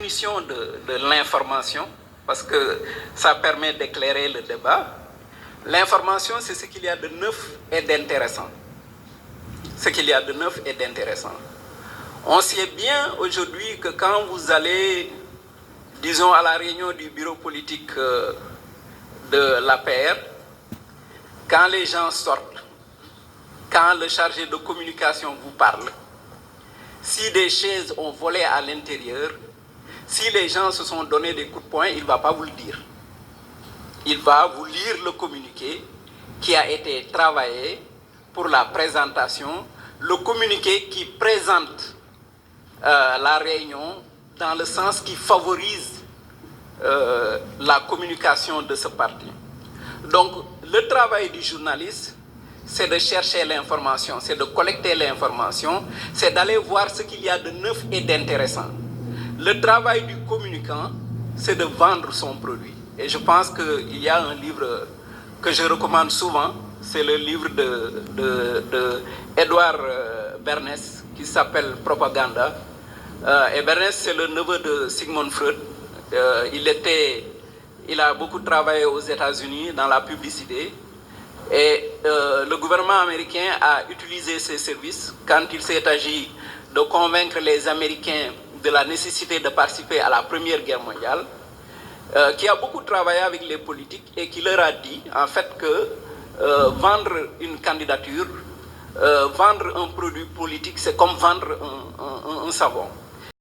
définition de l'information, parce que ça permet d'éclairer le débat. L'information, c'est ce qu'il y a de neuf et d'intéressant. Ce qu'il y a de neuf et d'intéressant. On sait bien aujourd'hui que quand vous allez, disons, à la réunion du bureau politique de l'APR, quand les gens sortent, quand le chargé de communication vous parle, si des chaises ont volé à l'intérieur, si les gens se sont donné des coups de poing, il ne va pas vous le dire. Il va vous lire le communiqué qui a été travaillé pour la présentation, le communiqué qui présente la réunion dans le sens qui favorise la communication de ce parti. Donc, le travail du journaliste, c'est de chercher l'information, c'est de collecter l'information, c'est d'aller voir ce qu'il y a de neuf et d'intéressant. Le travail du communicant, c'est de vendre son produit. Et je pense qu'il y a un livre que je recommande souvent, c'est le livre de Edouard Bernays, qui s'appelle Propaganda. Et Bernays, c'est le neveu de Sigmund Freud. Il a beaucoup travaillé aux États-Unis dans la publicité. Et le gouvernement américain a utilisé ses services quand il s'est agi de convaincre les Américains de la nécessité de participer à la Première Guerre mondiale, qui a beaucoup travaillé avec les politiques et qui leur a dit en fait que vendre une candidature, vendre un produit politique, c'est comme vendre un savon.